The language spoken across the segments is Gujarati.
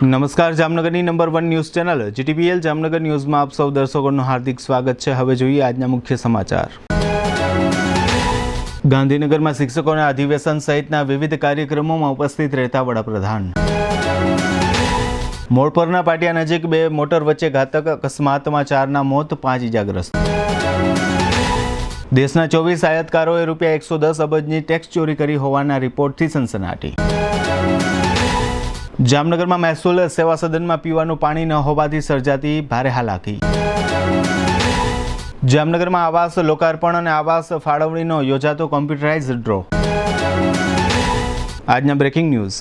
નમસ્કાર, જામનગરની number 1 news channel GTPL Jamnagar ન્યૂઝમાં આપ સૌ દર્શકોનું હાર્દિક સ્વાગત છે। હવે જોઈએ આજના મુખ્ય સમાચાર। ગાંધીનગરમાં શિક્ષકોના અધિવેશન સહિતના વિવિધ કાર્યક્રમોમાં ઉપસ્થિત રહેતા વડાપ્રધાન। મોડપરના પાટિયા નજીક બે મોટર વચ્ચે ઘાતક અકસ્માતમાં 4ના મોત, 5 ઇજાગ્રસ્ત। દેશના 24 આયાતકારોએ ₹110 અબજની ટેક્સ ચોરી કરી હોવાના રિપોર્ટથી સનસનાટી। જામનગરમાં મહેસૂલ સેવા સદનમાં પીવાનું પાણી ન હોવાથી સર્જાતી ભારે હાલાકી। જામનગરમાં આવાસ લોકાર્પણ અને આવાસ ફાળવણીનો યોજાતો કોમ્પ્યુટરાઇઝ ડ્રો। આજના બ્રેકિંગ ન્યૂઝ।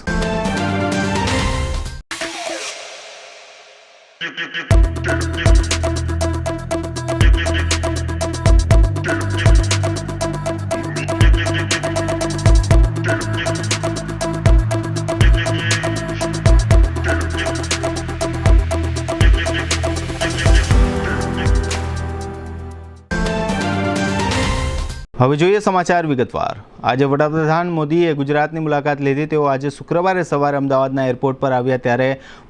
હવે જોઈએ સમાચાર વિગતવાર। આજે વડાપ્રધાન મોદીએ ગુજરાતની મુલાકાત લીધી। તેઓ આજે શુક્રવારે સવારે અમદાવાદના એરપોર્ટ પર આવ્યા ત્યારે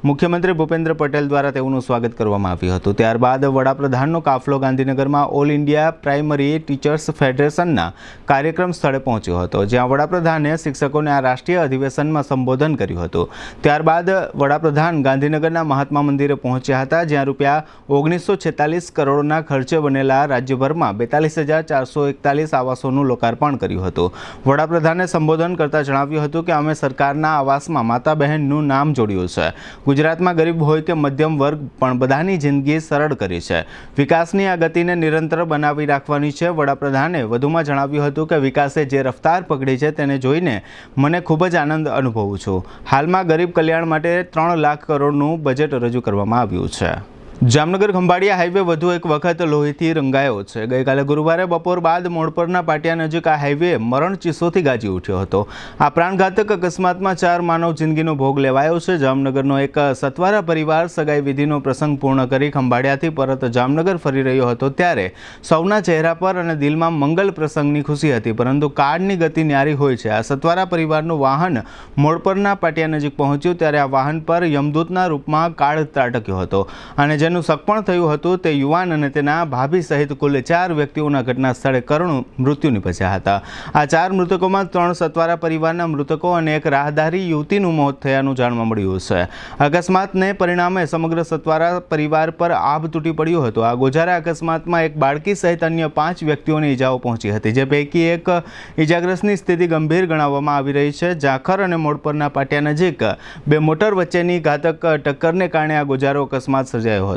મુખ્યમંત્રી ભૂપેન્દ્ર પટેલ દ્વારા તેઓનું સ્વાગત કરવામાં આવ્યું હતું। ત્યારબાદ વડાપ્રધાનનો કાફલો ગાંધીનગરમાં ઓલ ઇન્ડિયા પ્રાઇમરી ટીચર્સ ફેડરેશનના કાર્યક્રમ સ્થળે પહોંચ્યો હતો, જ્યાં વડાપ્રધાને શિક્ષકોને આ રાષ્ટ્રીય અધિવેશનમાં સંબોધન કર્યું હતું। ત્યારબાદ વડાપ્રધાન ગાંધીનગરના મહાત્મા મંદિરે પહોંચ્યા હતા, જ્યાં ₹1946 કરોડના ખર્ચે બનેલા રાજ્યભરમાં 42,441 આવાસોનું લોકાર્પણ કર્યું હતું। વડાપ્રધાને સંબોધન કરતા જણાવ્યું હતું કે અમે સરકારના આવાસમાં માતા બહેનનું નામ જોડ્યું છે। ગુજરાતમાં ગરીબ હોય કે મધ્યમ વર્ગ પણ બધાની જિંદગી સરળ કરી છે। વિકાસની આ ગતિને નિરંતર બનાવી રાખવાની છે। વડાપ્રધાને વધુમાં જણાવ્યું હતું કે વિકાસે જે રફતાર પકડી છે તેને જોઈને મને ખૂબ જ આનંદ અનુભવું છું। હાલમાં ગરીબ કલ્યાણ માટે 3 લાખ કરોડનું બજેટ રજૂ કરવામાં આવ્યું છે। જામનગર ખંભાળિયા હાઈવે વધુ એક વખત લોહીથી રંગાયો છે। ગઈકાલે ગુરુવારે બપોર બાદ મોડપરના પાટિયા નજીક આ હાઈવે મરણ ચીસોથી ગાજી ઉઠ્યો હતો। આ પ્રાણઘાતક અકસ્માતમાં 4 માનવ જિંદગીનો ભોગ લેવાયો છે। જામનગરનો એક સતવારા પરિવાર સગાઈ વિધિનો પ્રસંગ પૂર્ણ કરી ખંભાળિયાથી પરત જામનગર ફરી રહ્યો હતો, ત્યારે સૌના ચહેરા પર અને દિલમાં મંગલ પ્રસંગની ખુશી હતી, પરંતુ કાળની ગતિ ન્યારી હોય છે। આ સતવારા પરિવારનું વાહન મોડપરના પાટિયા નજીક પહોંચ્યું ત્યારે આ વાહન પર યમદૂતના રૂપમાં કાળ ત્રાટક્યો હતો અને જેનું સગપણ થયું હતું તે યુવાન અને તેના ભાભી સહિત કુલ 4 વ્યક્તિઓના ઘટના સ્થળે કરુણ મૃત્યુ નિપજ્યા હતા। આ 4 મૃતકોમાં 3 સતવારા પરિવારના મૃતકો અને એક રાહદારી યુવતીનું મોત થયાનું જાણવા મળ્યું છે। અકસ્માતને પરિણામે સમગ્ર સતવારા પરિવાર પર આભ તૂટી પડ્યું હતું। આ ગોજારા અકસ્માતમાં એક બાળકી સહિત અન્ય 5 વ્યક્તિઓને ઈજાઓ પહોંચી હતી, જે પૈકી એક ઈજાગ્રસ્તની સ્થિતિ ગંભીર ગણાવવામાં આવી રહી છે। ઝાખર અને મોડપરના પાટિયા નજીક બે મોટર વચ્ચેની ઘાતક ટક્કરને કારણે આ ગોજારો અકસ્માત સર્જાયો હતો।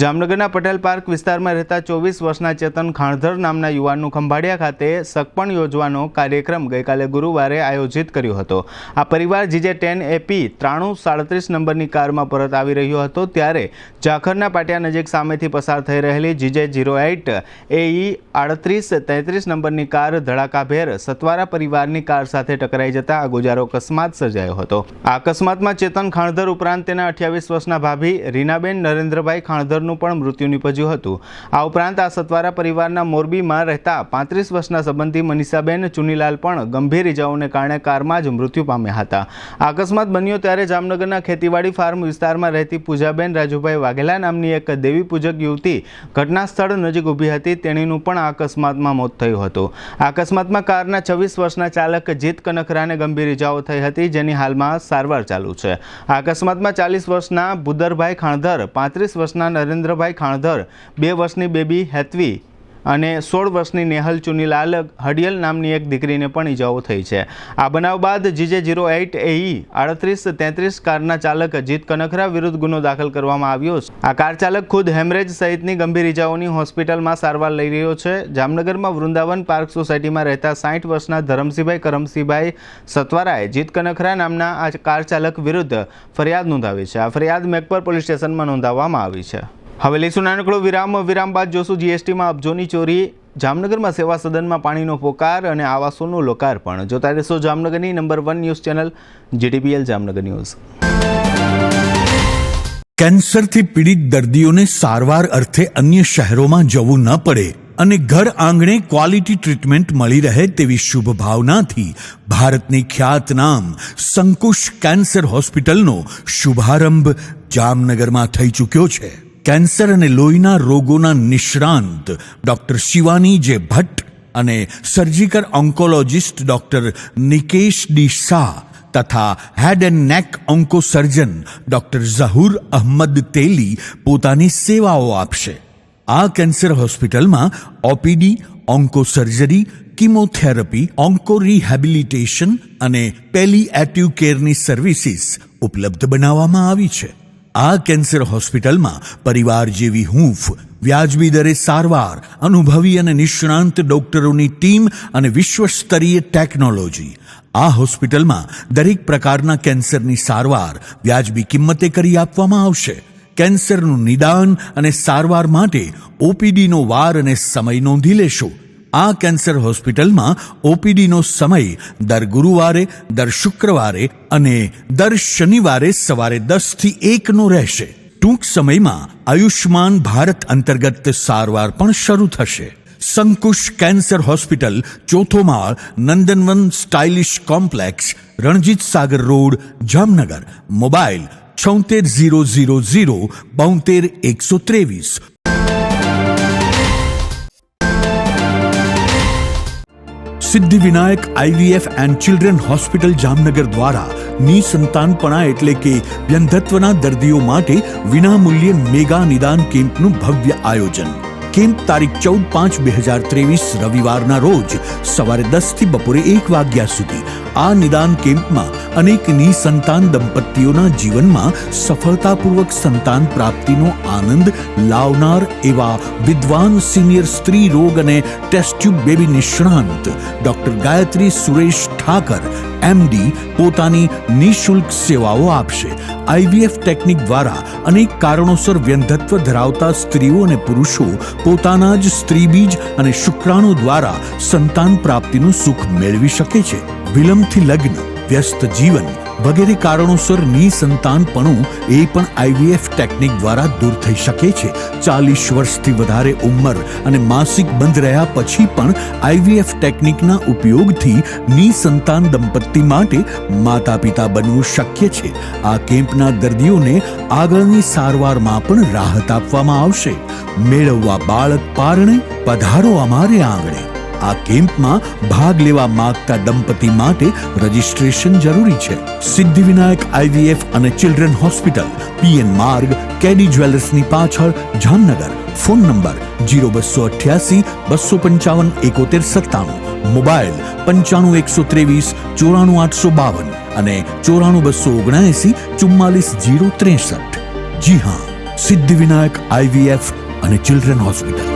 જામનગરના પટેલ પાર્ક વિસ્તારમાં રહેતા 24 વર્ષના ચેતન ખાણધર નામના યુવાનનું ખંભાળિયા ખાતે સગપણ યોજવાનો કાર્યક્રમ ગઈકાલે ગુરુવારે આયોજિત કર્યો હતો। આ પરિવાર GJ10 AP 9337 નંબરની કારમાં પરત આવી રહ્યો હતો, ત્યારે ઝાખરના પાટિયા નજીક સામેથી પસાર થઈ રહેલી GJ08 AE 3833 નંબરની કાર ધડાકાભેર સતવારા પરિવારની કાર સાથે ટકરાઈ જતા આ ગોજારો અકસ્માત સર્જાયો હતો। આ અકસ્માતમાં ચેતન ખાણધર ઉપરાંત તેના 28 વર્ષના ભાભી રીનાબેન નરેન્દ્રભાઈ ખાણધરનું પણ મૃત્યુ નિપજ્યું હતું। આ ઉપરાંત આ સતવારા પરિવારના મોરબીમાં રહેતા 35 વર્ષના સંબંધી મનીષાબેન ચુનીલાલ પણ ગંભીર ઇજાઓને કારણે કારમાં જ મૃત્યુ પામ્યા હતા। આ અકસ્માત બન્યો ત્યારે જામનગરના ખેતીવાડી ફાર્મ વિસ્તારમાં રહેતી પૂજાબેન રાજુભાઈ વાઘેલા નામની એક દેવી પૂજક યુવતી ઘટના સ્થળ નજીક ઊભી હતી, તેણીનું પણ આ અકસ્માતમાં મોત થયું હતું। આ અકસ્માતમાં કારના 26 વર્ષના ચાલક જીત કનખરાને ગંભીર ઇજાઓ થઈ હતી, જેની હાલમાં સારવાર ચાલુ છે। આ અકસ્માતમાં 40 વર્ષના બુદરભાઈ ખાણધર, 35 વર્ષના નરેન્દ્રભાઈ ખાણધર, 2 વર્ષની બેબી હેતવી અને 16 વર્ષની નેહલ ચુનીલાલ હડિયલ નામની એક દીકરીને પણ ઈજાઓ થઈ છે। આ બનાવ બાદ GJ08 AE 3833 કારના ચાલક જીત કનખરા વિરુદ્ધ ગુનો દાખલ કરવામાં આવ્યો છે। આ કાર ચાલક ખુદ હેમરેજ સહિતની ગંભીર ઈજાઓની હોસ્પિટલમાં સારવાર લઈ રહ્યો છે। જામનગરમાં વૃંદાવન પાર્ક સોસાયટીમાં રહેતા 60 વર્ષના ધરમસિંહભાઈ કરમસિંહભાઈ સતવારાએ જીત કનખરા નામના આ કાર ચાલક વિરુદ્ધ ફરિયાદ નોંધાવી છે। આ ફરિયાદ મેઘપર પોલીસ સ્ટેશનમાં નોંધાવવામાં આવી છે। હવે લઈશું નાનકડો વિરામ બાદ જોશું GSTમાં અબજોની ચોરી, જામનગરમાં સેવા સદનમાં પાણીનો પોકાર અને આવાસોનું લોકાર્પણ। જોતા રહેશો જામનગરની number 1 news channel GTPL Jamnagar news. કેન્સરથી પીડિત દર્દીઓને સારવાર અર્થે અન્ય શહેરોમાં જવું ન પડે અને ઘર આંગણે ક્વોલિટી ટ્રીટમેન્ટ મળી રહે તેવી શુભ ભાવનાથી ભારતની ખ્યાતનામ સંકુશ કેન્સર હોસ્પિટલનો શુભારંભ જામનગરમાં થઈ ચૂક્યો છે. કેન્સર અને લોહીના રોગોના નિષ્ણાંત ડોક્ટર શિવાની જે ભટ્ટ અને surgical oncologist doctor Nikesh D Shah તથા head and neck oncosurgeon doctor Zahoor Ahmad Teli પોતાની સેવાઓ આપશે. આ કેન્સર હોસ્પિટલમાં OPD, oncosurgery, chemotherapy, onco rehabilitation અને પેલિએટિવ કેરની સર્વિસીસ ઉપલબ્ધ બનાવવામાં આવી છે. આ કેન્સર હોસ્પિટલમાં પરિવાર જેવી હૂંફ, વ્યાજબી દરે સારવાર, અનુભવી અને નિષ્ણાંત ડોક્ટરોની ટીમ અને વિશ્વસ્તરીય ટેકનોલોજી. આ હોસ્પિટલમાં દરેક પ્રકારના કેન્સરની સારવાર વ્યાજબી કિંમતે કરી આપવામાં આવશે. કેન્સરનું નિદાન અને સારવાર માટે ઓપીડીનો વાર અને સમય નોંધી લેશો. આ કેન્સર હોસ્પિટલમાં ઓપીડીનો સમય દર ગુરુવારે, દર શુક્રવારે અને દર શનિવારે સવારે 10 થી 1 રહેશે. ટૂંક સમયમાં આયુષ્માન ભારત અંતર્ગત સારવાર પણ શરૂ થશે. સંકુશ કેન્સર હોસ્પિટલ, ચોથો માળ, Nandanvan stylish complex, Ranjit Sagar road, Jamnagar. Mobile 76 000 72 123. Siddhivinayak IVF and children hospital Jamnagar દ્વારા નિસંતાનપણા એટલે કે વ્યંધત્વના દર્દીઓ માટે વિનામૂલ્યે મેગા નિદાન કેમ્પનું ભવ્ય આયોજન. કેમ્પ તારીખ 14/5/2023 રવિવારના રોજ સવારે 10 થી બપોરે 1 વાગ્યા સુધી. આ નિદાન કેમ્પમાં અનેક નિસંતાન દંપતીઓના જીવનમાં સફળતાપૂર્વક સંતાન પ્રાપ્તિનો આનંદ લાવનાર એવા વિદ્વાન સિનિયર સ્ત્રી રોગ અને ટેસ્ટ ટ્યુબ બેબી નિષ્ણાંત ડોક્ટર ગાયત્રી સુરેશ ઠાકર MD પોતાની નિઃશુલ્ક સેવાઓ આપશે. IVF ટેકનિક દ્વારા અનેક કારણોસર વ્યંધત્વ ધરાવતા સ્ત્રીઓ અને પુરુષો પોતાના જ સ્ત્રીબીજ અને શુક્રાણુ દ્વારા સંતાન પ્રાપ્તિનું સુખ મેળવી શકે છે. વિલંબથી લગ્ન, વ્યસ્ત જીવન વગેરે કારણોસર નિસંતાનપણું એ પણ IVF ટેકનિક દ્વારા દૂર થઈ શકે છે. 40 વર્ષથી વધારે ઉંમર અને માસિક બંધ રહ્યા પછી પણ IVF ટેકનિકના ઉપયોગથી નિસંતાન દંપતી માટે માતા પિતા બનવું શક્ય છે. આ કેમ્પના દર્દીઓને આગળની સારવારમાં પણ રાહત આપવામાં આવશે. મેળવવા બાળક પારણે, પધારો અમારે આંગણે. આ કેમ્પમાં ભાગ લેવા માંગતા દંપતી માટે રજીસ્ટ્રેશન જરૂરી છે. સિદ્ધિવિનાયક IVF અને ચિલ્ડ્રન હોસ્પિટલ, PN માર્ગ, કેડી જ્વેલર્સની પાછળ, જામનગર. Phone number 0288 255 7197. મોબાઈલ 95 123 94 852 અને 94 279 44 063. જી હા, સિદ્ધિવિનાયક IVF અને ચિલ્ડ્રન હોસ્પિટલ.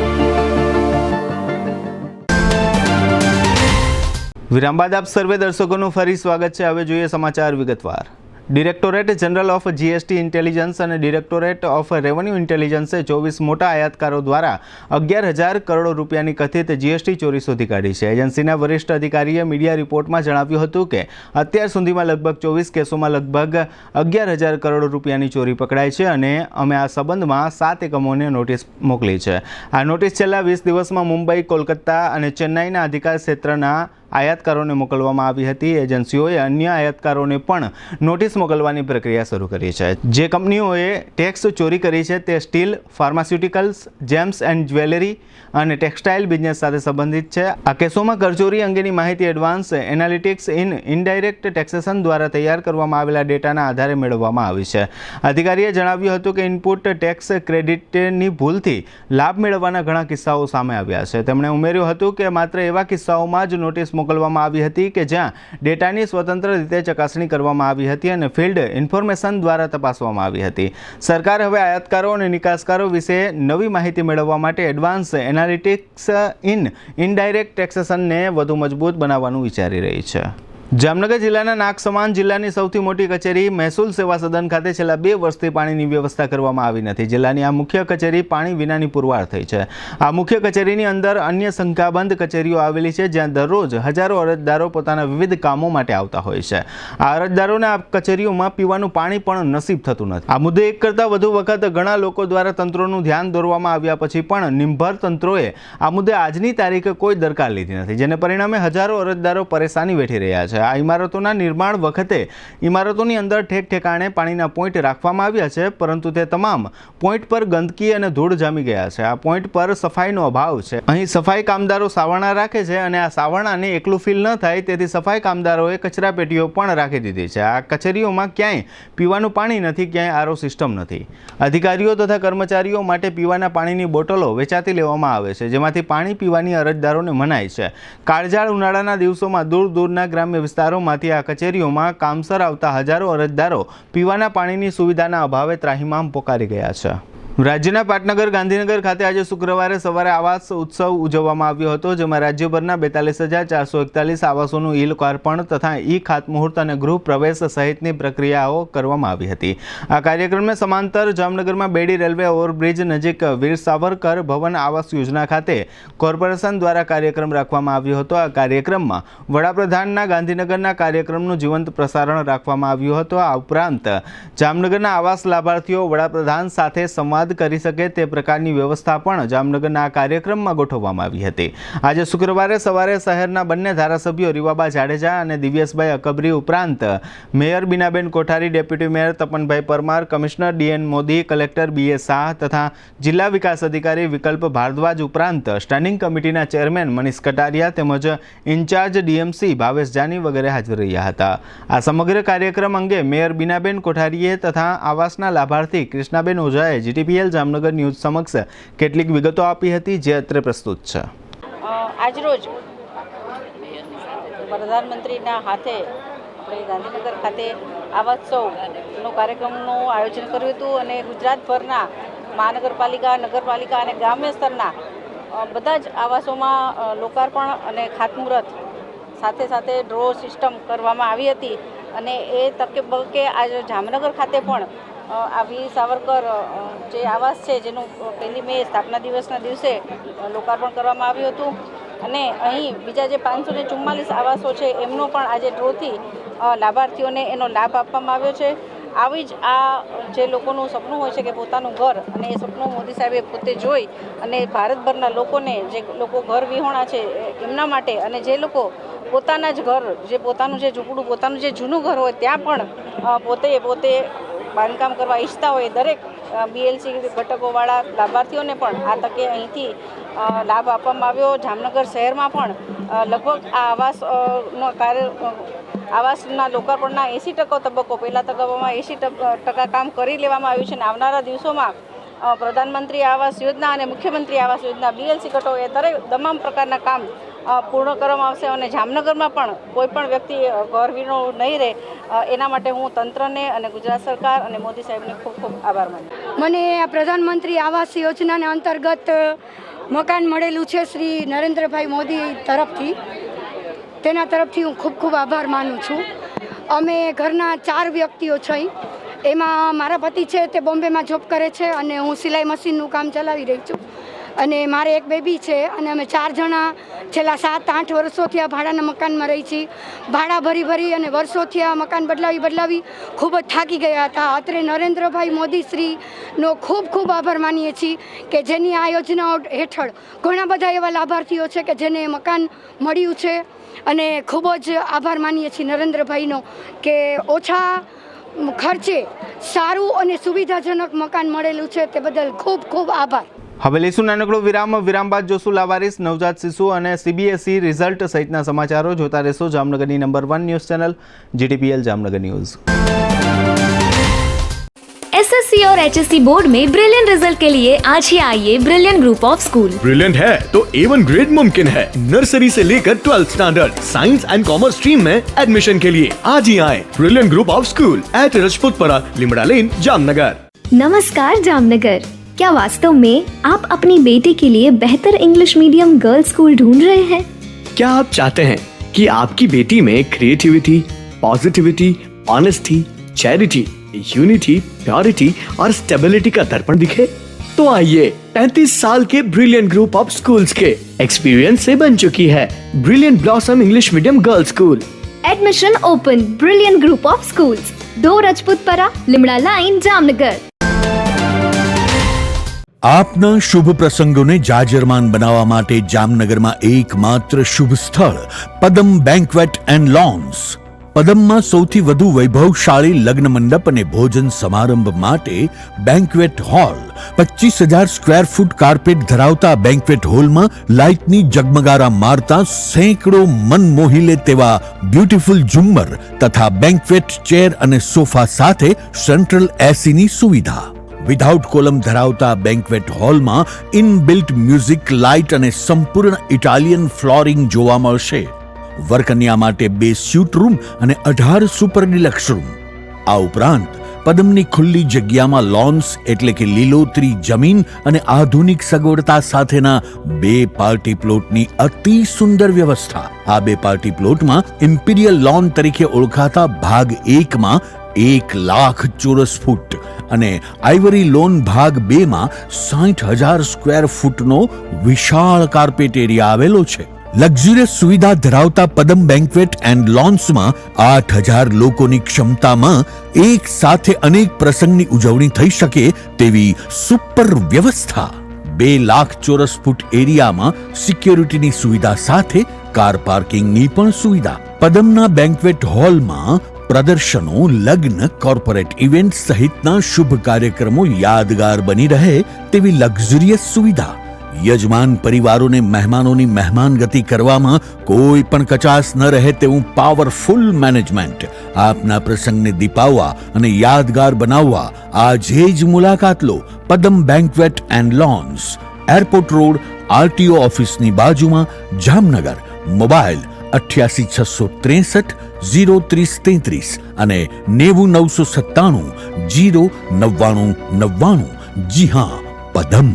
વિરામ બાદ આપ સર્વે દર્શકોનું ફરી સ્વાગત છે. હવે જોઈએ સમાચાર વિગતવાર. Directorate general of GST intelligence અને ડિરેક્ટોરેટ ઓફ રેવન્યુ ઇન્ટેલિજન્સે 24 મોટા આયાતકારો દ્વારા 11,000 કરોડ રૂપિયાની કથિત GST ચોરી શોધી કાઢી છે. એજન્સીના વરિષ્ઠ અધિકારીએ મીડિયા રિપોર્ટમાં જણાવ્યું હતું કે અત્યાર સુધીમાં લગભગ 24 કેસોમાં લગભગ 11,000 કરોડ રૂપિયાની ચોરી પકડાઈ છે અને અમે આ સંબંધમાં 7 એકમોને નોટિસ મોકલી છે. આ નોટિસ છેલ્લા 20 દિવસમાં મુંબઈ, કોલકાતા અને ચેન્નાઈના અધિકાર ક્ષેત્રના આયાતકારોને મોકલવામાં આવી હતી. એજન્સીઓએ અન્ય આયાતકારોને પણ નોટિસ મોકલવાની પ્રક્રિયા શરૂ કરી છે. જે કંપનીઓએ ટેક્સ ચોરી કરી છે તે steel, pharmaceuticals, gems and jewellery અને ટેક્સટાઇલ બિઝનેસ સાથે સંબંધિત છે. આ કેસોમાં કરચોરી અંગેની માહિતી advance analytics in indirect taxation દ્વારા તૈયાર કરવામાં આવેલા ડેટાના આધારે મેળવવામાં આવી છે. અધિકારીએ જણાવ્યું હતું કે ઇનપુટ ટેક્સ ક્રેડિટની ભૂલથી લાભ મેળવવાના ઘણા કિસ્સાઓ સામે આવ્યા છે. તેમણે ઉમેર્યું હતું કે માત્ર એવા કિસ્સાઓમાં જ નોટિસ મોકલવામાં આવી હતી કે જ્યાં ડેટાની સ્વતંત્ર રીતે ચકાસણી કરવામાં આવી હતી અને ફિલ્ડ ઇન્ફોર્મેશન દ્વારા તપાસવામાં આવી હતી. સરકાર હવે આયાતકારો અને નિકાસકારો વિશે નવી માહિતી મેળવવા માટે એડવાન્સ એનાલિટિક્સ ઇન ઇનડાયરેક્ટ ટેક્સેશનને વધુ મજબૂત બનાવવાનું વિચારી રહી છે. જામનગર જિલ્લાના નાક સમાન જિલ્લાની સૌથી મોટી કચેરી મહેસૂલ સેવા સદન ખાતે છેલ્લા 2 વર્ષથી પાણીની વ્યવસ્થા કરવામાં આવી નથી. જિલ્લાની આ મુખ્ય કચેરી પાણી વિનાની પુરવાર થઈ છે. આ મુખ્ય કચેરીની અંદર અન્ય સંખ્યાબંધ કચેરીઓ આવેલી છે, જ્યાં દરરોજ હજારો અરજદારો પોતાના વિવિધ કામો માટે આવતા હોય છે. આ અરજદારોને આ કચેરીઓમાં પીવાનું પાણી પણ નસીબ થતું નથી. આ મુદ્દે એક કરતાં વધુ વખત ઘણા લોકો દ્વારા તંત્રોનું ધ્યાન દોરવામાં આવ્યા પછી પણ નિંભર તંત્રોએ આ મુદ્દે આજની તારીખે કોઈ દરકાર લીધી નથી, જેને પરિણામે હજારો અરજદારો પરેશાની વેઠી રહ્યા છે. આ ઇમારતોના નિર્માણ વખતે ઇમારતોની અંદર ઠેક ઠેકાણે પાણીના પોઈન્ટ રાખવામાં આવ્યા છે, પરંતુ તે તમામ પોઈન્ટ પર ગંદકી અને ધૂળ જામી ગયા છે. આ પોઈન્ટ પર સફાઈનો અભાવ છે. અહીં સફાઈ કામદારો સાવરણા રાખે છે અને આ સાવરણાને એકલું ફીલ ન થાય તેથી સફાઈ કામદારોએ કચરાપેટીઓ પણ રાખી દીધી છે. આ કચેરીઓમાં ક્યાંય પીવાનું પાણી નથી, ક્યાંય આરઓ સિસ્ટમ નથી. અધિકારીઓ તથા કર્મચારીઓ માટે પીવાના પાણીની બોટલો વેચાતી લેવામાં આવે છે, જેમાંથી પાણી પીવાની અરજદારોને મનાય છે. કાળઝાળ ઉનાળાના દિવસોમાં દૂર દૂરના ગ્રામ્ય વિસ્તારોમાંથી આ કચેરીઓમાં કામસર આવતા હજારો અરજદારો પીવાના પાણીની સુવિધાના અભાવે ત્રાહિમામ પોકારી ગયા છે. રાજ્યના પાટનગર ગાંધીનગર ખાતે આજે શુક્રવારે સવારે આવાસ ઉત્સવ ઉજવવામાં આવ્યો હતો, જેમાં રાજ્યભરના 42,441 આવાસોનું ઈ લોકાર્પણ તથા ઈ ખાતમુહૂર્ત અને ગૃહ પ્રવેશ સહિતની પ્રક્રિયાઓ કરવામાં આવી હતી. આ કાર્યક્રમને સમાંતર જામનગરમાં બેડી રેલવે ઓવરબ્રિજ નજીક વીર સાવરકર ભવન આવાસ યોજના ખાતે કોર્પોરેશન દ્વારા કાર્યક્રમ રાખવામાં આવ્યો હતો. આ કાર્યક્રમમાં વડાપ્રધાનના ગાંધીનગરના કાર્યક્રમનું જીવંત પ્રસારણ રાખવામાં આવ્યું હતું. આ ઉપરાંત જામનગરના આવાસ લાભાર્થીઓ વડાપ્રધાન સાથે સંવાદ કરી શકે તે પ્રકારની વ્યવસ્થા પણ જામનગરના કાર્યક્રમમાં ગોઠવવામાં આવી હતી. આજે શુક્રવારે સવારે શહેરના બંને ધારાસભ્યો રીવાબા જાડેજા અને દિવ્યેશભાઈ અકબરી ઉપરાંત mayor Binaben Kothari, deputy mayor Tapanbhai Parmar, commissioner DN Modi, collector BA Shah તથા જિલ્લા વિકાસ અધિકારી વિકલ્પ ભારદ્વાજ ઉપરાંત સ્ટેન્ડિંગ કમિટીના ચેરમેન મનીષ કટારિયા તેમજ ઇન્ચાર્જ ડીએમસી ભાવેશ જાની વગેરે હાજર રહ્યા હતા. આ સમગ્ર કાર્યક્રમ અંગે મેયર બીનાબેન કોઠારીએ તથા આવાસના લાભાર્થી કૃષ્ણાબેન ઓઝાએ જીટીપીએલ જામનગર ન્યૂઝ સમક્ષ કેટલીક વિગતો આપી હતી, જે અત્રે પ્રસ્તુત છે. આજરોજ પ્રધાનમંત્રીના હાથે આપણે ગાંધીનગર ખાતે આવાસોત્સવનો કાર્યક્રમનું આયોજન કર્યું હતું અને ગુજરાતભરના મહાનગરપાલિકા, નગરપાલિકા અને ગ્રામ્ય સ્તરના બધા જ આવાસોમાં લોકાર્પણ અને ખાતમુહૂર્ત સાથે સાથે ડ્રો સિસ્ટમ કરવામાં આવી હતી. અને એ તકે આજે જામનગર ખાતે પણ આ વીર સાવરકર જે આવાસ છે, જેનું 1 મે સ્થાપના દિવસના દિવસે લોકાર્પણ કરવામાં આવ્યું હતું. અને અહીં બીજા જે 544 આવાસો છે એમનો પણ આજે ડ્રોથી લાભાર્થીઓને એનો લાભ આપવામાં આવ્યો છે. આવી જ આ જે લોકોનું સપનું હોય છે કે પોતાનું ઘર, અને એ સપનું મોદી સાહેબે પોતે જોઈ અને ભારતભરના લોકોને, જે લોકો ઘર વિહોણા છે એમના માટે, અને જે લોકો પોતાના જ ઘર, જે પોતાનું જે ઝૂંપડું, પોતાનું જે જૂનું ઘર હોય ત્યાં પણ પોતે બાંધકામ કરવા ઈચ્છતા હોય દરેક બીએલસી ઘટકોવાળા લાભાર્થીઓને પણ આ તકે અહીંથી લાભ આપવામાં આવ્યો. જામનગર શહેરમાં પણ લગભગ આ આવાસના લોકાર્પણના 80% તબક્કો, પહેલા તબક્કામાં 80% કામ કરી લેવામાં આવ્યું છે. અને આવનારા દિવસોમાં પ્રધાનમંત્રી આવાસ યોજના અને મુખ્યમંત્રી આવાસ યોજના બીએલસી ઘટકો એ તમામ પ્રકારના કામ પૂર્ણ કરવામાં આવશે. અને જામનગરમાં પણ કોઈ પણ વ્યક્તિ ઘરવિહોણો નહીં રહે, એના માટે હું તંત્રને અને ગુજરાત સરકાર અને મોદી સાહેબને ખૂબ ખૂબ આભાર માનું. મને આ પ્રધાનમંત્રી આવાસ યોજનાના અંતર્ગત મકાન મળેલું છે શ્રી નરેન્દ્રભાઈ મોદી તરફથી. તેના તરફથી હું ખૂબ ખૂબ આભાર માનું છું. અમે ઘરના 4 વ્યક્તિઓ છીએ. એમાં મારા પતિ છે તે બોમ્બેમાં જોબ કરે છે અને હું સિલાઈ મશીનનું કામ ચલાવી રહી છું. અને મારે એક બેબી છે અને અમે 4 જણા છેલ્લા 7-8 વર્ષોથી આ ભાડાના મકાનમાં રહી છીએ. ભાડા ભરી અને વર્ષોથી આ મકાન બદલાવી ખૂબ જ થાકી ગયા હતા. અત્રે નરેન્દ્રભાઈ મોદી શ્રીનો ખૂબ ખૂબ આભાર માનીએ છીએ કે જેની આ યોજનાઓ હેઠળ ઘણા બધા એવા લાભાર્થીઓ છે કે જેને મકાન મળ્યું છે. અને ખૂબ જ આભાર માનીએ છીએ નરેન્દ્રભાઈનો કે ઓછા ખર્ચે સારું અને સુવિધાજનક મકાન મળેલું છે, તે બદલ ખૂબ ખૂબ આભાર. હવે લઈશું નાનકડો વિરામ બાદ જોશું લાવારીસ, નવજાત શિશુ અને સીબીએસઈ રિઝલ્ટ સહિતના સમાચારો. જોતા રહેશો જામનગરની number 1 news channel GTPL Jamnagar news. SSC और एचएससी बोर्ड में ब्रिलियंट रिजल्ट के लिए आज ही आइए brilliant group of school. Brilliant है तो A1 ग्रेड मुमकिन है. नर्सरी से लेकर 12th standard science and commerce stream में एडमिशन के लिए आज ही आए brilliant group of school at Rajputpara, Limda lane, Jamnagar. नमस्कार जामनगर, क्या वास्तव में आप अपनी बेटी के लिए बेहतर इंग्लिश मीडियम गर्ल्स स्कूल ढूंढ रहे हैं? क्या आप चाहते हैं कि आपकी बेटी में creativity, positivity, honesty, charity, unity, purity और स्टेबिलिटी का दर्पण दिखे? तो आइए 35 साल के ब्रिलियंट ग्रुप ऑफ स्कूल्स के एक्सपीरियंस से बन चुकी है brilliant blossom English medium girls school. Admission open brilliant group of schools, 2 Rajputpara, Limda line, Jamnagar. આપના શુભ પ્રસંગોને જાજરમાન બનાવવા માટે જામનગરમાં એકમાત્ર શુભ સ્થળ પદમ બેન્ક્વેટ એન્ડ લોન્સ. પદમમાં સૌથી વધુ વૈભવશાળી લગ્ન મંડપ અને ભોજન સમારંભ માટે banquet hall. 25,000 square foot carpet ધરાવતા બેન્ક્વેટ હોલમાં લાઇટની જગમગારા મારતા સેંકડો મન મોહી લે તેવા બ્યુટીફુલ ઝુમ્મર તથા બેન્ક્વેટ ચેર અને સોફા સાથે સેન્ટ્રલ એસીની સુવિધા. વિધાઉટ કોલમ ધરાવતા બેન્ક્વેટ હોલમાં ઇનબિલ્ટ મ્યુઝિક, લાઇટ અને સંપૂર્ણ ઇટાલિયન ફ્લોરિંગ જોવા મળશે. વરકન્યા માટે 2 સ્યુટ રૂમ અને 18 સુપર ડિલક્સ રૂમ. આ ઉપરાંત પદમની ખુલ્લી જગ્યામાં લોન્સ એટલે કે લીલોતરી જમીન અને આધુનિક સગવડતા સાથેના 2 પાર્ટી પ્લોટની અતિ સુંદર વ્યવસ્થા. આ 2 પાર્ટી પ્લોટમાં ઇમ્પિરિયલ લોન તરીકે ઓળખાતા ભાગ 1માં 1 લાખ ચોરસ ફૂટ અને આઇવરી લોન ભાગ 2માં 60,000 સ્ક્વેર ફૂટનો વિશાળ કાર્પેટ એરિયા આવેલો છે. લક્ઝરિયસ સુવિધા ધરાવતા પદમ બેન્ક્વેટ એન્ડ લોન્સમાં 8,000 લોકોની ક્ષમતામાં એક સાથે અનેક પ્રસંગની ઉજવણી થઈ શકે તેવી સુપર વ્યવસ્થા. 2 લાખ ચોરસ ફૂટ એરિયામાં સિક્યોરિટીની સુવિધા સાથે કાર પાર્કિંગની પણ સુવિધા. પદમના બેન્ક્વેટ હોલમાં પ્રદર્શનો, લગ્ન, કોર્પોરેટ ઇવેન્ટ સહિતના શુભ કાર્યક્રમો યાદગાર બની રહે તેવી લક્ઝરિયસ સુવિધા. યજમાન પરિવારોને મહેમાનોની મહેમાનગતિ કરવામાં કોઈ પણ કચાશ ન રહે તેવું પાવરફુલ મેનેજમેન્ટ. આપના પ્રસંગને દીપાવવા અને યાદગાર બનાવવા આજે જ મુલાકાત લો. Padam banquet and lawns, airport road, RTO ઓફિસની બાજુમાં, જામનગર. મોબાઈલ 88 663 03033 અને 90 997 09999. જી હા, પદમ.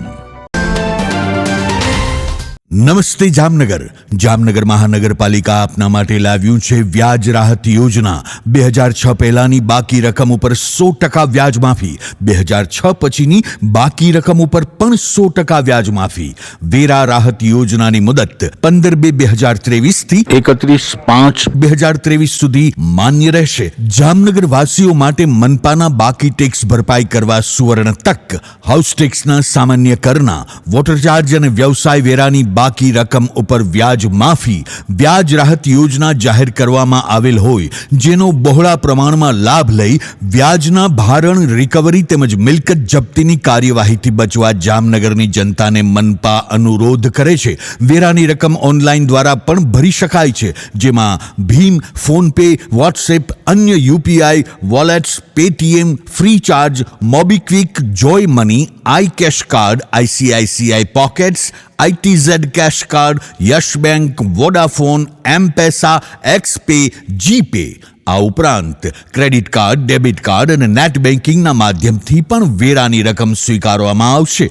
નમસ્તે જામનગર. જામનગર મહાનગરપાલિકા આપના માટે લાવ્યું છે વ્યાજ રાહત યોજના. 2006 પહેલાની બાકી રકમ ઉપર 100% વ્યાજ માફી. 2006 પછીની બાકી રકમ ઉપર પણ 100% વ્યાજ માફી. વેરા રાહત યોજનાની મુદત 15/2/2023 થી 31/5/2023 સુધી માન્ય રહેશે. જામનગર વાસીઓ માટે મનપાના બાકી ટેક્સ ભરપાઈ કરવા સુવર્ણ તક. હાઉસ ટેક્સના સામાન્ય કરના, વોટર ચાર્જ અને વ્યવસાય વેરાની બાકી રકમ ઉપર વ્યાજ માફી. વ્યાજ રાહત યોજના જાહેર કરવામાં આવેલ હોય જેનો બહોળા પ્રમાણમાં લાભ લઈ વ્યાજના ભારણ, રિકવરી તેમજ મિલકત જપ્તીની કાર્યવાહીથી બચવા જામનગરની જનતાને મનપા અનુરોધ કરે છે. વેરાની રકમ ઓનલાઈન દ્વારા પણ ભરી શકાય છે, જેમાં ભીમ, ફોનપે, વોટ્સએપ, અન્ય UPI wallets, Paytm, free charge, MobiKwik, joy money, I cash card, ICICI pockets, ITZ cash card, yes bank, Vodafone, M Pesa, Xpay, GPay. આ ઉપરાંત ક્રેડિટ કાર્ડ, ડેબિટ કાર્ડ અને નેટ બેન્કિંગના માધ્યમથી પણ વેરાની રકમ સ્વીકારવામાં આવશે.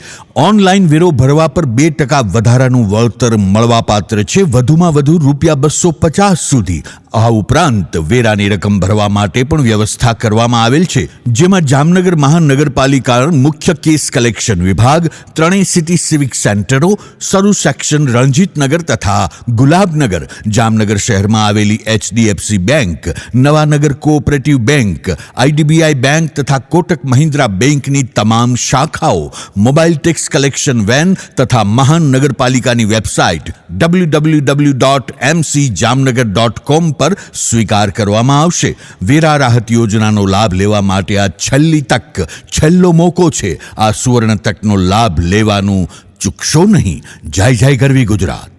ઓનલાઈન વેરો ભરવા પર 2% વધારાનું વળતર મળવાપાત્ર છે, વધુમાં વધુ ₹250 સુધી. આ ઉપરાંત વેરાની રકમ ભરવા માટે પણ વ્યવસ્થા કરવામાં આવેલ છે, જેમાં જામનગર મહાનગરપાલિકા મુખ્ય કેસ કલેક્શન વિભાગ, 3 સિટી સિવિક સેન્ટરો, સરુ સેક્શન રણજીતનગર તથા ગુલાબનગર, જામનગર શહેરમાં આવેલી HDFC bank, Nawanagar cooperative bank, IDBI bank તથા કોટક મહિન્દ્રા બેંકની તમામ શાખાઓ મોબાઈલ ટેક્સ કલેક્શન વેન તથા મહાનગરપાલિકાની વેબસાઇટ www.mcjamnagar.com પર સ્વીકાર કરવામાં આવશે. વેરા રાહત યોજનાનો લાભ લેવા માટે આ છેલ્લી તક, છેલ્લો મોકો છે. આ સુવર્ણ તકનો લાભ લેવાનું ચૂકશો નહીં. જય જય ગરવી ગુજરાત.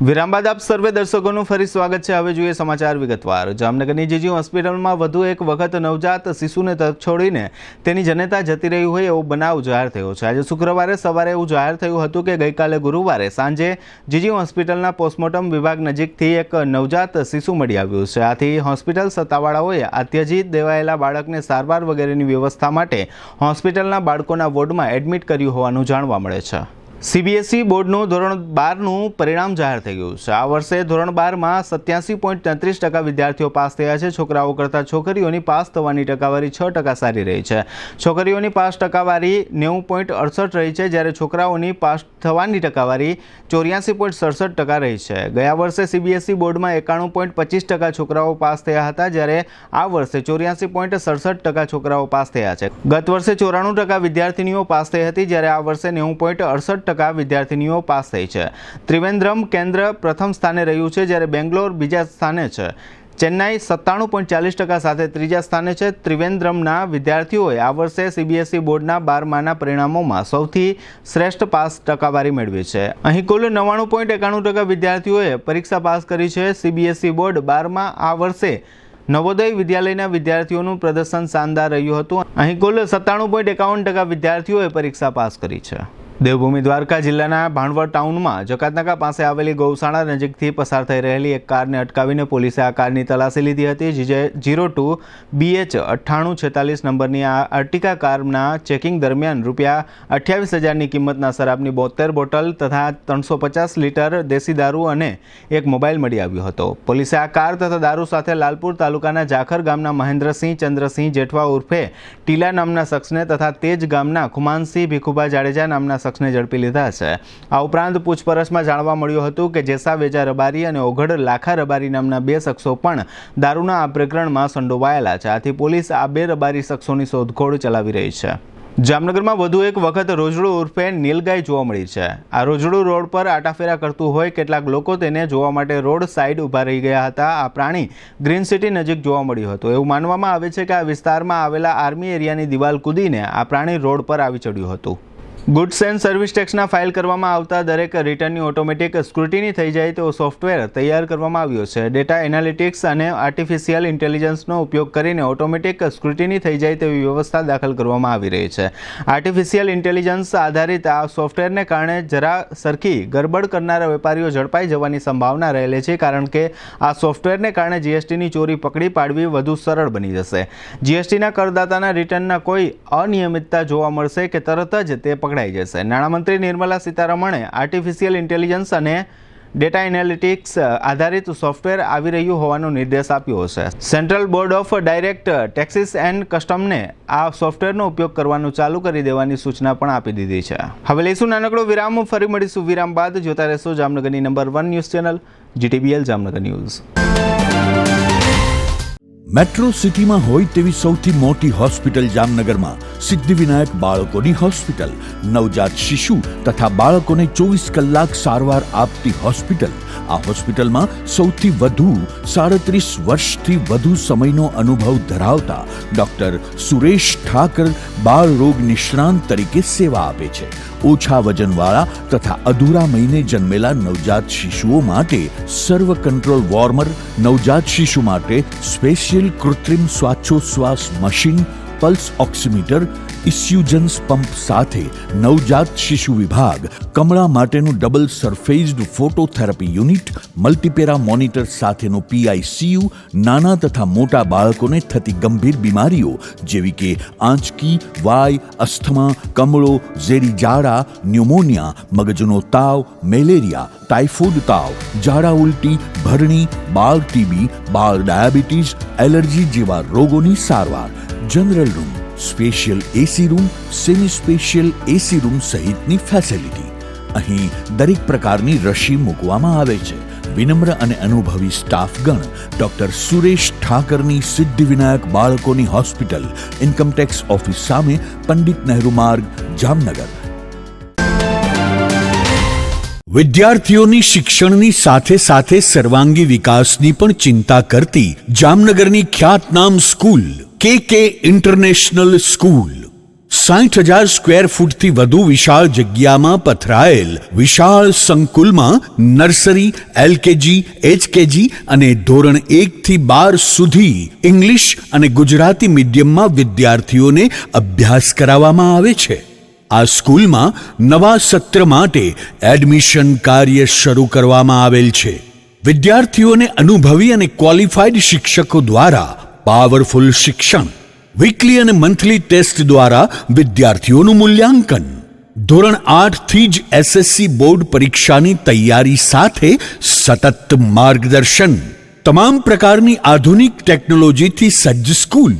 વિરામ બાદ આપ સર્વે દર્શકોનું ફરી સ્વાગત છે. હવે જોઈએ સમાચાર વિગતવાર. જામનગરની જીજી હોસ્પિટલમાં વધુ એક વખત નવજાત શિશુને તરછોડીને તેની જનતા જતી રહી હોય એવો બનાવ જાહેર થયો છે. આજે શુક્રવારે સવારે એવું જાહેર થયું હતું કે ગઈકાલે ગુરુવારે સાંજે જીજી હોસ્પિટલના પોસ્ટમોર્ટમ વિભાગ નજીકથી એક નવજાત શિશુ મળી આવ્યું છે. આથી હોસ્પિટલ સત્તાવાળાઓએ આ ત્યજી દેવાયેલા બાળકને સારવાર વગેરેની વ્યવસ્થા માટે હોસ્પિટલના બાળકોના વોર્ડમાં એડમિટ કર્યું હોવાનું જાણવા મળે છે. સીબીએસઈ બોર્ડનું ધોરણ 12નું પરિણામ જાહેર થઈ ગયું છે. આ વર્ષે ધોરણ 12માં 87.33% વિદ્યાર્થીઓ પાસ થયા છે. છોકરાઓ કરતાં છોકરીઓની પાસ થવાની ટકાવારી 6% સારી રહી છે. છોકરીઓની પાસ ટકાવારી 90.68 રહી છે, જ્યારે છોકરાઓની પાસ થવાની ટકાવારી 84.67% રહી છે. ગયા વર્ષે સીબીએસઈ બોર્ડમાં 91.25% છોકરાઓ પાસ થયા હતા, જ્યારે આ વર્ષે 84.67% છોકરાઓ પાસ થયા છે. ગત વર્ષે 94% વિદ્યાર્થીનીઓ પાસ થઈ હતી, જ્યારે આ વર્ષે 90.68% વિદ્યાર્થીનીઓ પાસ થઈ છે. ત્રિવેન્દ્રમ કેન્દ્ર પ્રથમ સ્થાને રહ્યું છે, જ્યારે બેંગ્લોર બીજા સ્થાને છે. ચેન્નાઈ 97.40% સાથે ત્રીજા સ્થાને છે. ત્રિવેન્દ્રમના વિદ્યાર્થીઓએ આ વર્ષે સીબીએસઈ બોર્ડના 12માના પરિણામોમાં સૌથી શ્રેષ્ઠ પાસ ટકાવારી મેળવી છે. અહીં કુલ 99.91% વિદ્યાર્થીઓએ પરીક્ષા પાસ કરી છે. સીબીએસઈ બોર્ડ 12માં આ વર્ષે નવોદય વિદ્યાલયના વિદ્યાર્થીઓનું પ્રદર્શન શાનદાર રહ્યું હતું. અહીં કુલ 97.51% વિદ્યાર્થીઓએ પરીક્ષા પાસ કરી છે. દેવભૂમિ દ્વારકા જિલ્લાના ભાણવડ ટાઉનમાં જકાતનાકા પાસે આવેલી ગૌશાળા નજીકથી પસાર થઈ રહેલી એક કારને અટકાવીને પોલીસે આ કારની તલાશી લીધી હતી. 02 BH 9846 નંબરની આ અર્ટિકા કારના ચેકિંગ દરમિયાન ₹28,000ની કિંમતના શરાબની 72 બોટલ તથા 350 લીટર દેશી દારૂ અને એક મોબાઈલ મળી આવ્યો હતો. પોલીસે આ કાર તથા દારૂ સાથે લાલપુર તાલુકાના જાખર ગામના મહેન્દ્રસિંહ ચંદ્રસિંહ જેઠવા ઉર્ફે ટીલા નામના શખ્સને તથા તેજ ગામના ખુમાનસિંહ ભીખુભા જાડેજા નામના શખ્સને ઝડપી લીધા છે. આ ઉપરાંત પૂછપરછમાં જાણવા મળ્યું હતું કે જેસા વેજા રબારી અને ઓઘડ લાખા રબારી નામના 2 શખ્સો પણ દારૂના આ પ્રકરણમાં સંડોવાયેલા છે. આથી પોલીસ આ 2 રબારી શખ્સોની શોધખોળ ચલાવી રહી છે. જામનગરમાં વધુ એક વખત રોજડું ઉર્ફે નીલગાય જોવા મળી છે. આ રોજડું રોડ પર આટાફેરા કરતું હોય કેટલાક લોકો તેને જોવા માટે રોડ સાઈડ ઊભા રહી ગયા હતા. આ પ્રાણી ગ્રીન સિટી નજીક જોવા મળ્યું હતું. એવું માનવામાં આવે છે કે આ વિસ્તારમાં આવેલા આર્મી એરિયાની દિવાલ કૂદીને આ પ્રાણી રોડ પર આવી ચડ્યું હતું. ગુડ્સ એન્ડ સર્વિસ ટેક્સના ફાઇલ કરવામાં આવતા દરેક રિટર્નની ઓટોમેટિક સ્ક્રુટિની થઈ જાય તેવો સોફ્ટવેર તૈયાર કરવામાં આવ્યો છે. ડેટા એનાલિટિક્સ અને આર્ટિફિશિયલ ઇન્ટેલિજન્સનો ઉપયોગ કરીને ઓટોમેટિક સ્ક્રુટિની થઈ જાય તેવી વ્યવસ્થા દાખલ કરવામાં આવી રહી છે. આર્ટિફિશિયલ ઇન્ટેલિજન્સ આધારિત આ સોફ્ટવેરને કારણે જરા સરખી ગરબડ કરનારા વેપારીઓ ઝડપાઈ જવાની સંભાવના રહેલી છે, કારણ કે આ સોફ્ટવેરને કારણે જીએસટીની ચોરી પકડી પાડવી વધુ સરળ બની જશે. જીએસટીના કરદાતાના રિટર્નના કોઈ અનિયમિતતા જોવા મળશે કે તરત જ તે પકડાઈ જશે. નાણામંત્રી નિર્મલા સીતારમણે આર્ટિફિશિયલ ઇન્ટેલિજન્સ અને ડેટા એનાલિટિક્સ આધારિત સોફ્ટવેર આવી રહ્યું હોવાનો નિર્દેશ આપ્યો છે. Central board of direct taxes and કસ્ટમને આ સોફ્ટવેરનો ઉપયોગ કરવાનું ચાલુ કરી દેવાની સૂચના પણ આપી દીધી છે. હવે લઈશું નાનકડો વિરામ. ફરી મળીશું વિરામ બાદ. જોતા રહેશો જામનગરની number 1 news channel GTBL Jamnagar news. Metro સિટીમાં હોય તેવી સૌથી મોટી હોસ્પિટલ જામનગરમાં સિદ્ધિવિનાયક બાળકોની હોસ્પિટલ, નવજાત શિશુ તથા બાળકોને 24 કલાક સારવાર આપતી હોસ્પિટલ. આ હોસ્પિટલમાં સૌથી વધુ 37 વર્ષથી વધુ સમયનો અનુભવ ધરાવતા ડોક્ટર સુરેશ ઠાકર બાળ રોગ નિષ્ણાંત તરીકે સેવા આપે છે. ઓછા વજનવાળા તથા અધૂરા મહિને જન્મેલા નવજાત શિશુઓ માટે સર્વ કંટ્રોલ વોર્મર, નવજાત શિશુ માટે સ્પેશિયલ કૃત્રિમ શ્વાસોચ્છ્વાસ મશીન, પલ્સ ઓક્સિમીટર, ઇસ્યુજન્સ પંપ સાથે નવજાત શિશુ વિભાગ, કમળા માટેનું double surfaced phototherapy unit, multipara monitor સાથેનું PICU, નાના તથા મોટા બાળકોને થતી ગંભીર બીમારીઓ જેવી કે આંચકી, વાય, અસ્થમા, કમળો, ઝેરી ઝાડા, ન્યુમોનિયા, મગજનો તાવ, મેલેરિયા, ટાઇફોઇડ તાવ, ઝાડા ઉલટી, ભરણી, બાળ TB, બાળ ડાયાબિટીસ, એલર્જી જેવા રોગોની સારવાર. General room, special AC room, semi special AC room સહિતની ફેસિલિટી. અહીં દરેક પ્રકારની રસી મૂકવામાં આવે છે. વિનમ્ર અને અનુભવી સ્ટાફગણ ડોક્ટર સુરેશ ઠાકરની સિદ્ધિવિનાયક બાળકોની હોસ્પિટલ, ઇન્કમટેક્સ ઓફિસ સામે, પંડિત નહેરુ માર્ગ, જામનગર. વિદ્યાર્થીઓની શિક્ષણની સાથે સાથે સર્વાંગી વિકાસની પણ ચિંતા કરતી જામનગરની ખ્યાતનામ school KK international school 60,000 square ફૂટથી વધુ વિશાળ જગ્યામાં પથરાયેલ વિશાળ સંકુલમાં નર્સરી, LKG, HKG અને ધોરણ 1 થી 12 સુધી ઇંગ્લિશ અને ગુજરાતી મીડિયમમાં વિદ્યાર્થીઓને અભ્યાસ કરાવવામાં આવે છે. આ સ્કૂલમાં નવા સત્ર માટે એડમિશન કાર્ય શરૂ કરવામાં આવેલ છે. વિદ્યાર્થીઓને અનુભવી અને ક્વોલિફાઈડ શિક્ષકો દ્વારા પાવરફુલ શિક્ષણ, વીકલી અને મંથલી ટેસ્ટ દ્વારા વિદ્યાર્થીઓનું મૂલ્યાંકન, ધોરણ 8 થી જ એસએસસી બોર્ડ પરીક્ષાની તૈયારી સાથે સતત માર્ગદર્શન, તમામ પ્રકારની આધુનિક ટેકનોલોજીથી સજ્જ સ્કૂલ,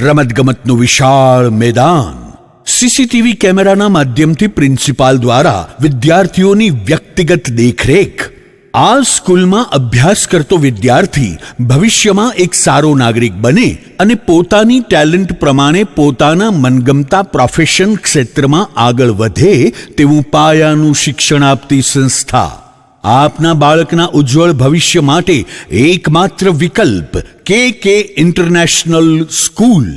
રમતગમતનું વિશાળ મેદાન, સીસીટીવી કેમેરાના માધ્યમથી પ્રિન્સિપાલ દ્વારા વિદ્યાર્થીઓની વ્યક્તિગત દેખરેખ. આ સ્કૂલમાં અભ્યાસ કરતો વિદ્યાર્થી ભવિષ્યમાં એક સારો નાગરિક બને અને પોતાની ટેલેન્ટ પ્રમાણે પોતાના મનગમતા પ્રોફેશન ક્ષેત્રમાં આગળ વધે તેવું પાયાનું શિક્ષણ આપતી સંસ્થા. આપના બાળકના ઉજ્જવળ ભવિષ્ય માટે એકમાત્ર વિકલ્પ K international school,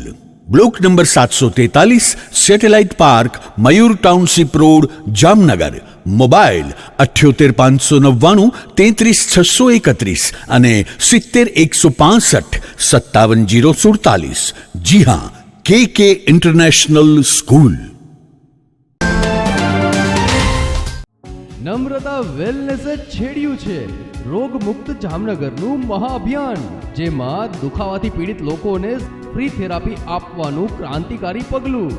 block number 743, satellite park, Mayur township road, Jamnagar. Mobile 78 599 33 631 અને 70 165 57 047. જી હા, કે ઇન્ટરનેશનલ સ્કૂલ. નમ્રતા વેલનેસે છેડ્યું છે રોગ મુક્ત જામનગરનું મહાઅભિયાન, જેમાં દુખાવાથી પીડિત લોકોને ફ્રી થેરાપી આપવાનું ક્રાંતિકારી પગલું.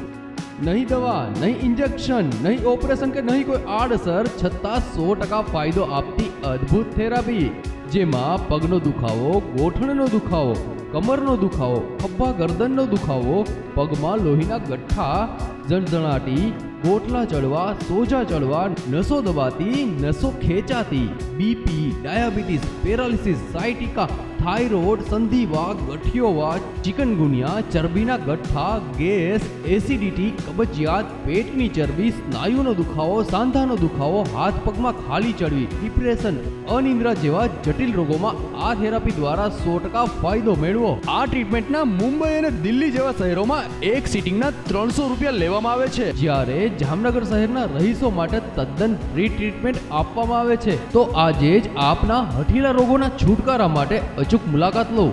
નહીં દવા, નહીં ઇન્જેક્શન, નહીં ઓપરેશન કે નહીં કોઈ આડઅસર, છતાં 100% ફાયદો આપતી અદ્ભુત થેરાપી, જેમાં પગનો દુખાવો, ગોઠણનો દુખાવો, કમરનો દુખાવો, ખભા ગરદનનો દુખાવો, પગમાં લોહીના ગઠ્ઠા, ઝણઝણાટી, ગોટલા ચડવા, સોજા ચડવા, નસો દબાતી, નસો ખેંચાતી, BP, diabetes, paralysis, sciatica, thyroid, સંધિવા, ગઠિયોવા, ચિકનગુનિયા, ચરબીના ગઠ્ઠા, ગેસ, એસિડિટી, કબજિયાત, પેટની ચરબી, સ્નાયુનો દુખાવો, સાંધાનો દુખાવો, હાથ પગમાં ખાલી ચડવી, ડિપ્રેશન, અનિદ્રા જેવા જટિલ રોગોમાં આ થેરાપી દ્વારા 100% ફાયદો મેળવો. આ ટ્રીટમેન્ટના મુંબઈ અને દિલ્હી જેવા શહેરોમાં એક સિટિંગના 300 રૂપિયા લેવામાં આવે છે, જ્યારે જામનગર શહેરના રહીશો માટે તદ્દન ફ્રી ટ્રીટમેન્ટ આપવામાં આવે છે. તો આજે જ આપના હઠીલા રોગોના છુટકારા માટે અચૂક મુલાકાત લો.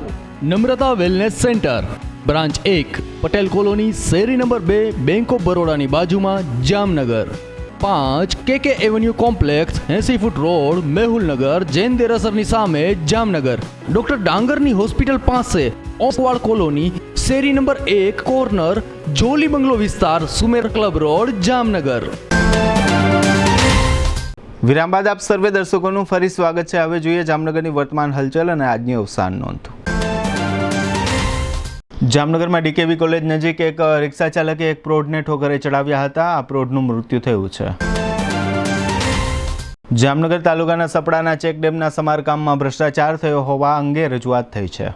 Namrata wellness centre, branch 1, Patel colony, શેરી નંબર 2, બેંક ઓફ બરોડાની બાજુમાં, Jamnagar. 5, K avenue complex, 80 foot road, Mehulnagar, Jain દેરાસરની સામે, જામનગર. ડોક્ટર ડાંગરની હોસ્પિટલ પાસે, ઓસવાળ કોલોની, શેરી નંબર 1, કોર્નર, જોલી બંગલો વિસ્તાર, સુમેર ક્લબ રોડ, જામનગર. વિરામ બાદ આપ સર્વે દર્શકોનું ફરી સ્વાગત છે. હવે જોઈએ જામનગરની વર્તમાન હલચલ અને આજની અવસાન નોંધ. જામનગરમાં ડીકેવી કોલેજ નજીક એક રિક્ષા ચાલકે એક પ્રૌઢને ઠોકરે ચડાવ્યા હતા. આ પ્રૌઢનું મૃત્યુ થયું છે. જામનગર તાલુકાના સપડાના ચેકડેમના સમારકામમાં ભ્રષ્ટાચાર થયો હોવા અંગે રજૂઆત થઈ છે.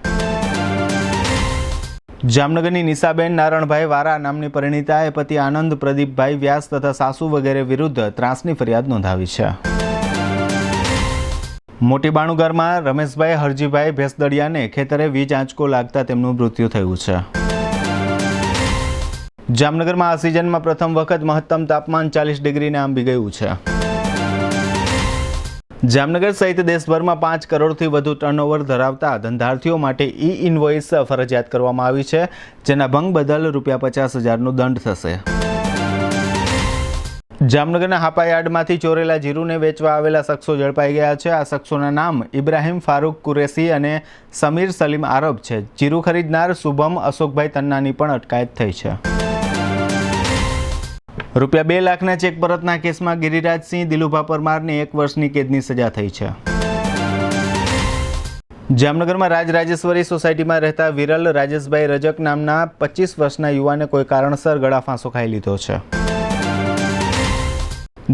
જામનગરની નિશાબેન નારણભાઈ વારા નામની પરિણીતાએ પતિ આનંદ પ્રદીપભાઈ વ્યાસ તથા સાસુ વગેરે વિરુદ્ધ ત્રાસની ફરિયાદ નોંધાવી છે. મોટી બાણુગારમાં રમેશભાઈ હરજીભાઈ ભેંસદડિયાને ખેતરે વીજ આંચકો લાગતા તેમનું મૃત્યુ થયું છે. જામનગરમાં આ સિઝનમાં પ્રથમ વખત મહત્તમ તાપમાન 40 ડિગ્રીને આંબી ગયું છે. જામનગર સહિત દેશભરમાં 5 કરોડથી વધુ ટર્નઓવર ધરાવતા ધંધાર્થીઓ માટે ઇનવોઇસ ફરજિયાત કરવામાં આવી છે, જેના ભંગ બદલ ₹50,000નો દંડ થશે. જામનગરના હાપાયાર્ડમાંથી ચોરેલા જીરુને વેચવા આવેલા શખ્સો ઝડપાઈ ગયા છે. આ શખ્સોના નામ ઇબ્રાહિમ ફારૂક કુરેશી અને સમીર સલીમ આરબ છે. જીરુ ખરીદનાર શુભમ અશોકભાઈ તન્નાની પણ અટકાયત થઈ છે. ₹2 લાખના ચેક પરતના કેસમાં ગિરિરાજસિંહ દિલુભા પરમારને 1 વર્ષની કેદની સજા થઈ છે. જામનગરમાં રાજરાજેશ્વરી સોસાયટીમાં રહેતા વિરલ રાજેશભાઈ રજક નામના 25 વર્ષના યુવાને કોઈ કારણસર ગળા ફાંસો ખાઈ લીધો છે.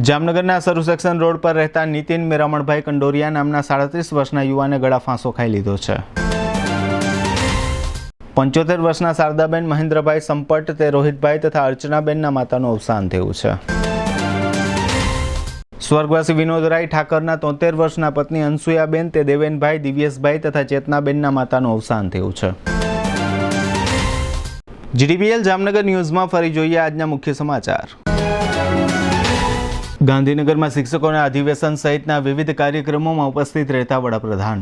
જામનગરના સરુ સેક્શન રોડ પર રહેતા નીતિન મેરામણભાઈ કંડોરિયા નામના 37 વર્ષના યુવાને ગળા ફાંસો ખાઈ લીધો છે. 75 વર્ષના શારદાબેન મહેન્દ્રભાઈ સંપટ તે રોહિતભાઈ તથા અર્ચનાબેનના માતાનું અવસાન થયું છે. સ્વર્ગવાસી વિનોદરાય ઠાકરના 73 વર્ષના પત્ની અનસુયાબેન તે દેવેનભાઈ, દિવ્યેશભાઈ તથા ચેતનાબેનના માતાનું અવસાન થયું છે. જીડીપીએલ જામનગર ન્યૂઝમાં ફરી જોઈએ આજના મુખ્ય સમાચાર. ગાંધીનગરમાં શિક્ષકોના અધિવેશન સહિતના વિવિધ કાર્યક્રમોમાં ઉપસ્થિત રહેતા વડાપ્રધાન.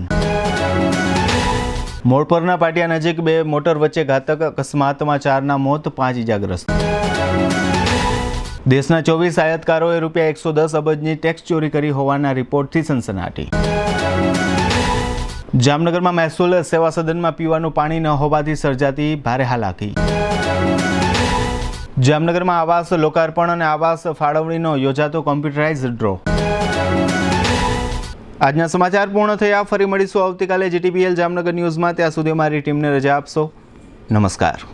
મોડપરના પાટિયા નજીક 2 મોટર વચ્ચે ઘાતક અકસ્માતમાં 4ના મોત, 5 ઇજાગ્રસ્ત. દેશના 24 આયાતકારોએ ₹110 અબજની ટેક્સ ચોરી કરી હોવાના રિપોર્ટથી સનસનાટી. જામનગરમાં મહેસૂલ સેવા સદનમાં પીવાનું પાણી ન હોવાથી સર્જાતી ભારે હાલાકી. જામનગરમાં આવાસ લોકાર્પણ અને આવાસ ફાળવણીનો યોજાતો કોમ્પ્યુટરાઇઝ ડ્રો. આજના સમાચાર પૂર્ણ થયા. ફરી મળીશું આવતીકાલે GTPL જામનગર ન્યૂઝમાં. ત્યાં સુધી અમારી ટીમને રજા આપશો. નમસ્કાર.